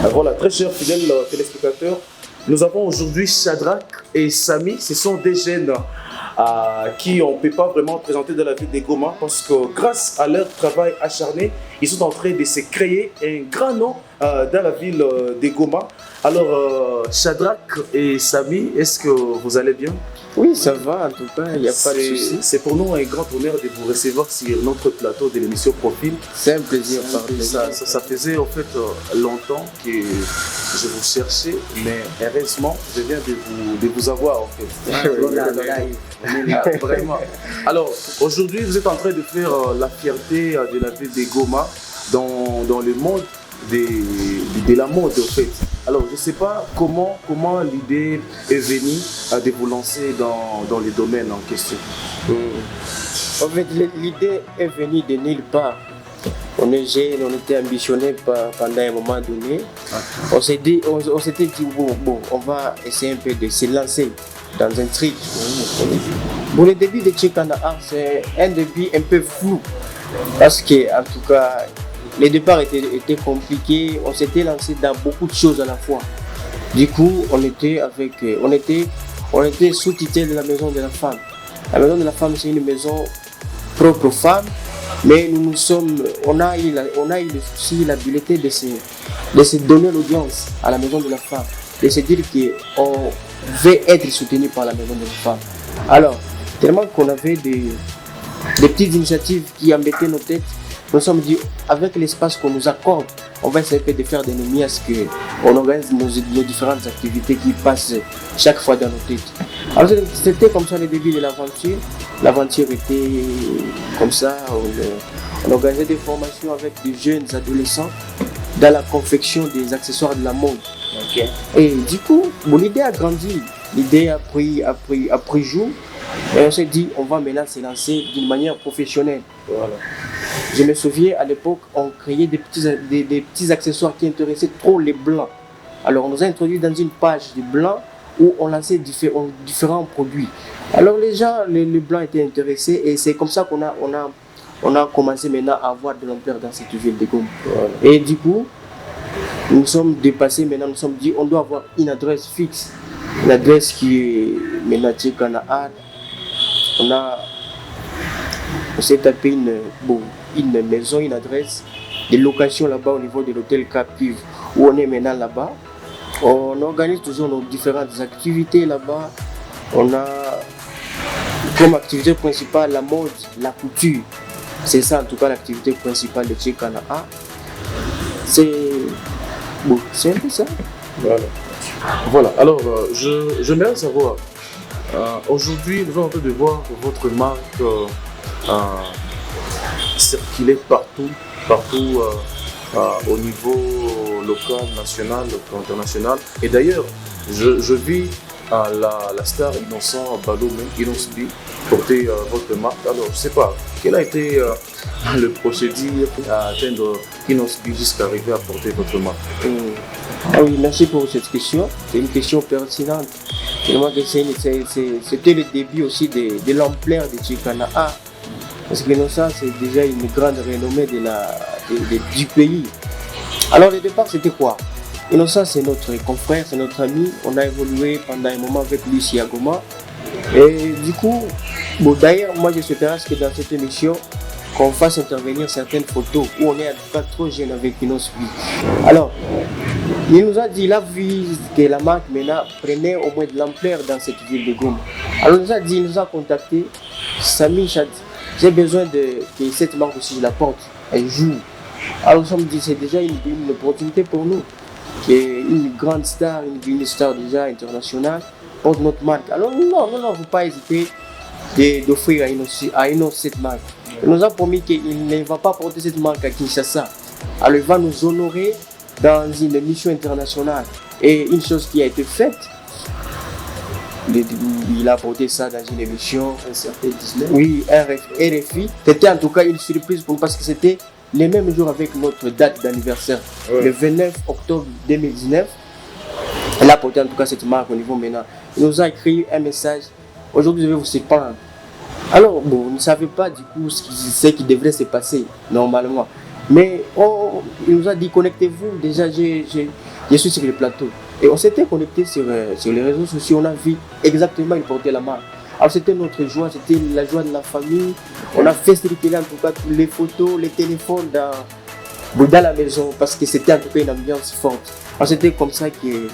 Voilà, très chers fidèles téléspectateurs, nous avons aujourd'hui Shadrach et Samy. Ce sont des jeunes qui on ne peut pas vraiment présenter dans la ville de Goma parce que grâce à leur travail acharné, ils sont en train de se créer un grand nom dans la ville de Goma. Alors, Shadrach et Samy, est-ce que vous allez bien? Oui, ça va, en tout cas, il n'y a pas de souci. C'est pour nous un grand honneur de vous recevoir sur notre plateau de l'émission Profil. C'est un plaisir. Ça faisait en fait longtemps que je vous cherchais, mais heureusement, je viens de vous avoir en fait. Vraiment. Alors, aujourd'hui, vous êtes en train de faire la fierté de la ville de Goma dans le monde de la mode en fait. Alors, je ne sais pas comment l'idée est venue de vous lancer dans les domaines en question. En fait, l'idée est venue de nulle part. On est jeune, on était ambitionné pendant un moment donné. On s'était dit, bon, on va essayer un peu de se lancer dans un truc. Bon, le début de Tchekana Art, c'est un début un peu flou. Parce que, en tout cas, le départ était compliqué, on s'était lancé dans beaucoup de choses à la fois. Du coup, on était sous-titré de la maison de la femme. La maison de la femme, c'est une maison propre aux femmes, mais on a eu aussi l'habileté de se donner l'audience à la maison de la femme, de se dire qu'on veut être soutenu par la maison de la femme. Alors, tellement qu'on avait des petites initiatives qui embêtaient nos têtes, nous nous sommes dit, avec l'espace qu'on nous accorde, on va essayer de faire des nuits à ce qu'on organise nos différentes activités qui passent chaque fois dans nos têtes. Alors c'était comme ça le début de l'aventure. L'aventure était comme ça, on organisait des formations avec des jeunes adolescents dans la confection des accessoires de la mode. Okay. Et du coup, l'idée a grandi, l'idée a pris jour. Et on s'est dit, on va maintenant se lancer d'une manière professionnelle. Voilà. Je me souviens, à l'époque, on créait des petits accessoires qui intéressaient trop les blancs. Alors, on nous a introduits dans une page de blancs où on lançait différents produits. Alors, les gens, les blancs étaient intéressés et c'est comme ça qu'on a commencé maintenant à avoir de l'ampleur dans cette ville de Goma. Voilà. Et du coup, nous sommes dépassés maintenant, nous sommes dit, on doit avoir une adresse fixe. Une adresse qui est maintenant Tchekana Art. On s'est tapé une maison, une adresse de location là-bas au niveau de l'hôtel Captive où on est maintenant là-bas. On organise toujours nos différentes activités là-bas. On a comme activité principale la mode, la couture. C'est ça en tout cas l'activité principale de Tchekana Art. C'est un peu ça. Voilà. Alors, j'aimerais savoir, aujourd'hui, nous sommes en train de voir votre marque circuler partout au niveau local, national, international. Et d'ailleurs, je vis la star Innocent Balomé, Innocent porter votre marque. Alors, je ne sais pas, quel a été le procédure à atteindre Innocent jusqu'à arriver à porter votre marque? Ah oui, merci pour cette question. C'est une question pertinente. C'était le début aussi de l'ampleur de Tchekana Art. Parce que Innocent, c'est déjà une grande renommée du pays. Alors, le départ, c'était quoi? Innocent, c'est notre confrère, c'est notre ami. On a évolué pendant un moment avec lui ici à Goma. Et du coup, d'ailleurs, moi, je souhaiterais que dans cette émission, qu'on fasse intervenir certaines photos où on est en tout cas trop jeune avec Innocent. Alors, il nous a dit, il a vu que la marque maintenant prenait au moins de l'ampleur dans cette ville de Goma. Alors, il nous a contacté, Samy Chad. J'ai besoin que cette marque aussi je la porte un jour. Alors nous sommes dit c'est déjà une opportunité pour nous. Une grande star, une star déjà internationale porte notre marque. Alors non, il ne faut pas hésiter d'offrir à Innocent cette marque. Il nous a promis qu'il ne va pas porter cette marque à Kinshasa. Alors il va nous honorer dans une mission internationale. Et une chose qui a été faite, il a porté ça dans une émission, un certain 19. Oui, RFI. C'était en tout cas une surprise pour nous parce que c'était le même jour avec notre date d'anniversaire, le 29 octobre 2019. Il a porté en tout cas cette marque au niveau maintenant. Il nous a écrit un message. Aujourd'hui, je vais vous séparer. Alors, bon, on ne savait pas du coup ce qui devrait se passer normalement. Mais il nous a dit connectez-vous. Déjà, je suis sur le plateau. Et on s'était connecté sur les réseaux sociaux, on a vu exactement, il portait la marque. Alors c'était notre joie, c'était la joie de la famille. On a fait circuler en tout cas toutes les photos, les téléphones dans la maison, parce que c'était en tout cas une ambiance forte. Alors c'était comme ça que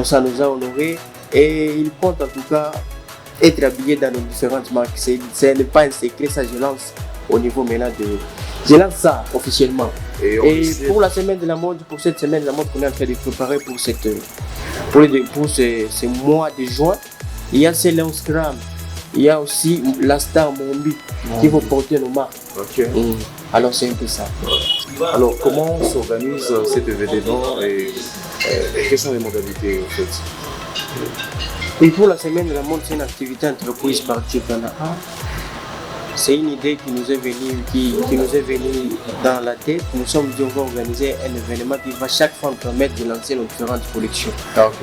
ça nous a honorés. Et il compte en tout cas être habillé dans nos différentes marques. Ce n'est pas un secret, ça je lance au niveau maintenant de... Je lance ça officiellement. Et pour la semaine de la mode, pour cette semaine de la mode qu'on est en train de préparer pour ce mois de juin, il y a ces Instagram, il y a aussi la star Mombi qui vont porter nos marques. Alors c'est un peu ça. Alors comment s'organise cet événement et quelles sont les modalités en fait? Et pour la semaine de la mode, c'est une activité entreprise par Tchekana. C'est une idée qui nous est venue dans la tête. Nous sommes dit on va organiser un événement qui va chaque fois nous permettre de lancer nos différentes collections.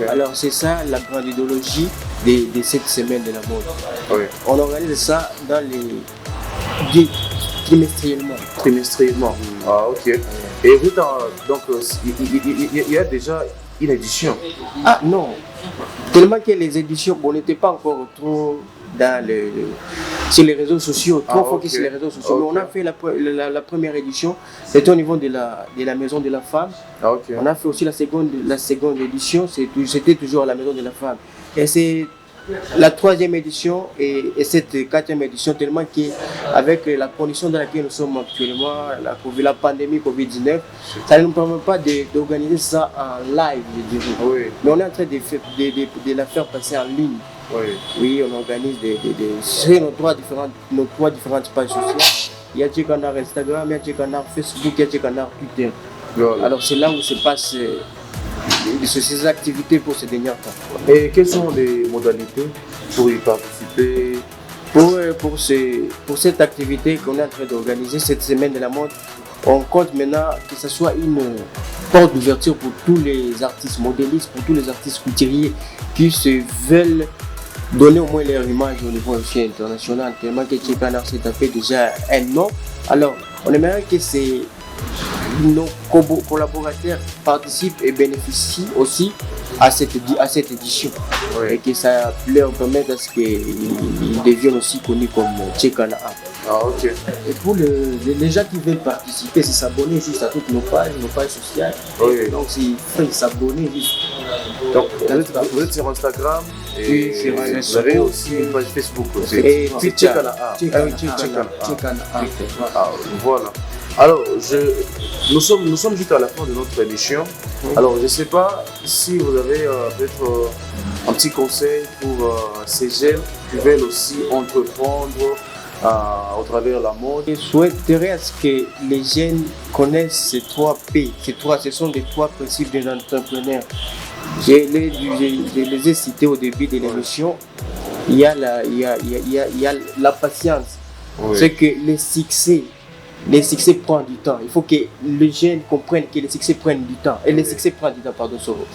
Alors c'est ça la grande idéologie de cette semaine de la mode. On organise ça dans les trimestriellement. Ah ok. Et vous donc il y a déjà une édition? Ah non. Tellement que les éditions, on n'était pas encore trop sur les réseaux sociaux, trop focus sur les réseaux sociaux. Mais on a fait la première édition, c'était au niveau de la Maison de la Femme. On a fait aussi la seconde édition, c'était toujours à la Maison de la Femme. Et c'est la troisième édition et cette quatrième édition, tellement qu'avec la condition dans laquelle nous sommes actuellement, la pandémie Covid-19, ça ne nous permet pas d'organiser ça en live, je dirais. Mais on est en train de la faire passer en ligne. Oui, on organise sur nos trois différentes pages sociales. Il y a Tchekana Instagram, il y a Tchekana Facebook, il y a Tchekana Twitter. Alors c'est là où se passent ces activités pour ce dernier temps. Et quelles sont les modalités pour y participer? Pour cette activité qu'on est en train d'organiser cette semaine de la mode, on compte maintenant que ce soit une porte d'ouverture pour tous les artistes modélistes, pour tous les artistes couturiers qui se veulent donner au moins leur image au niveau aussi international, tellement que Tchekana s'est tapé déjà un nom. Alors, on aimerait que nos collaborateurs participent et bénéficient aussi à cette édition. Et que ça leur permette à ce qu'ils deviennent aussi connus comme Tchekana. Et pour les gens qui veulent participer, c'est s'abonner juste à toutes nos pages sociales. Donc c'est s'abonner juste. Donc vous êtes sur Instagram et vous avez aussi une page Facebook aussi. Et Tchekana. Voilà. Alors, nous sommes juste à la fin de notre émission. Alors, je ne sais pas si vous avez peut-être un petit conseil pour ces jeunes qui veulent aussi entreprendre au travers de la mode. Je souhaiterais à ce que les jeunes connaissent ces 3 P. Ce sont les 3 principes de l'entrepreneur. Je les ai cités au début de l'émission. Il y a la patience. C'est que les succès prennent du temps. Il faut que les jeunes comprennent que les succès prennent du temps. Et les succès prennent du temps, pardon, Soro.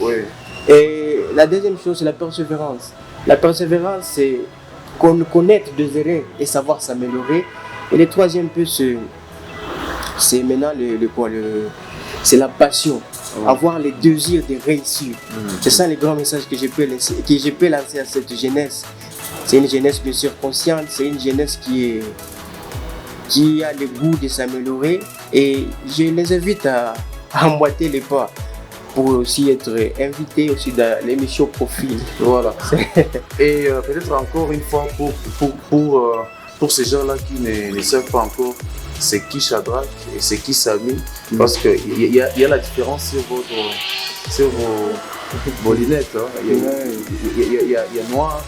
Et la deuxième chose, c'est la persévérance. La persévérance, c'est connaître des erreurs et savoir s'améliorer. Et le troisième peu, c'est maintenant c'est la passion. Avoir le désir de réussir. C'est ça le grand message que je peux lancer à cette jeunesse. C'est une jeunesse bien sûr consciente, c'est une jeunesse qui a le goût de s'améliorer, et je les invite à emboîter les pas pour aussi être invités aussi dans l'émission Profil. Voilà. Et peut-être encore une fois pour ces gens-là qui ne savent pas encore c'est qui Shadrach et c'est qui Samy, parce qu'il y a la différence sur vos lunettes. Il y a noir.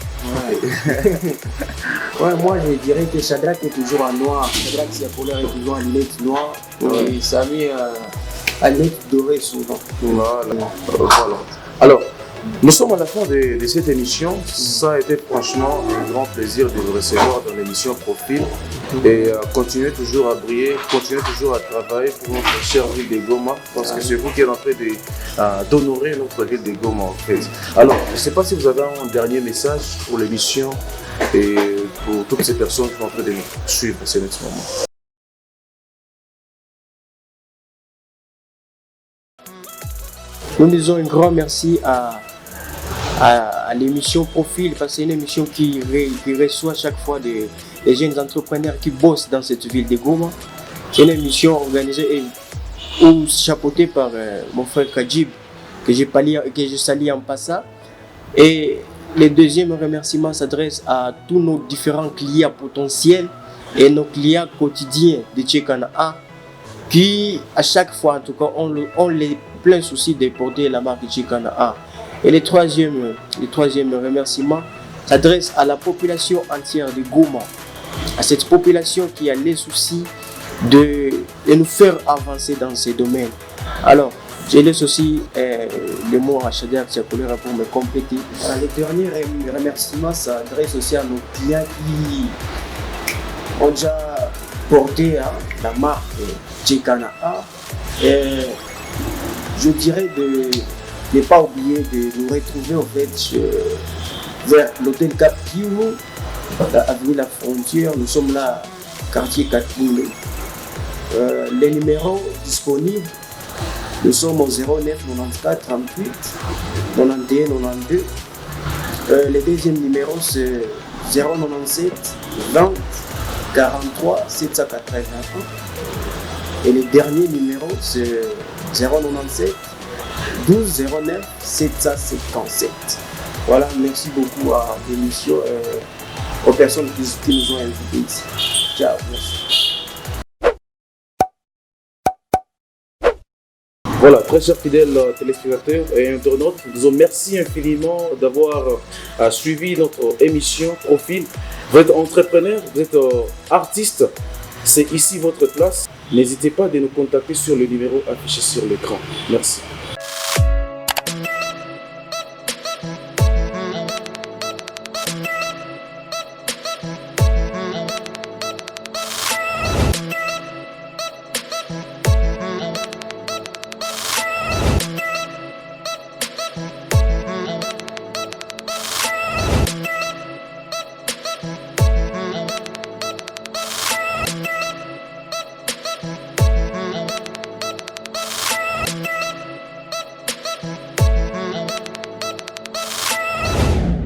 Moi je dirais que Shadrach est toujours en noir. Shadrach, sa couleur est toujours en lunettes noires. Et Samy à lunettes dorées souvent. Voilà. Alors, nous sommes à la fin de cette émission. Ça a été franchement un grand plaisir de vous recevoir dans l'émission Profil. Et continuez toujours à briller, continuez toujours à travailler pour notre chère ville de Goma, parce que c'est vous qui êtes en train d'honorer notre ville de Goma en fait. Alors, je ne sais pas si vous avez un dernier message pour l'émission et pour toutes ces personnes qui sont en train de nous suivre à ce moment. Nous disons un grand merci à l'émission Profil, parce que c'est une émission qui reçoit chaque fois des jeunes entrepreneurs qui bossent dans cette ville de Goma. C'est une émission organisée ou chapeautée par mon frère Kajib, que je salue en passant. Et le deuxième remerciement s'adresse à tous nos différents clients potentiels et nos clients quotidiens de Tchekana, qui à chaque fois en tout cas ont les pleins soucis de porter la marque Tchekana. Et le troisième remerciement s'adresse à la population entière de Goma, à cette population qui a les soucis de nous faire avancer dans ces domaines. Alors, je laisse aussi le mot à Shadia Tsiakolera pour me compléter. Le dernier remerciement s'adresse aussi à nos clients qui ont déjà porté la marque Tchekana. Je dirais de ne pas oublier de nous retrouver en fait vers l'hôtel Cap Kivu, avenue La Frontière. Nous sommes là, quartier Katboulé. Les numéros disponibles, nous sommes au 09 94 38 91 92. Le deuxième numéro c'est 097 20 43 781. Et le dernier numéro c'est 097 12 09 757. Voilà, merci beaucoup à l'émission et aux personnes qui nous ont invités ici. Ciao, merci. Voilà, très chers fidèles téléspectateurs et internautes, nous vous remercie infiniment d'avoir suivi notre émission Profil. Vous êtes entrepreneur, vous êtes artiste, c'est ici votre place. N'hésitez pas à nous contacter sur le numéro affiché sur l'écran. Merci.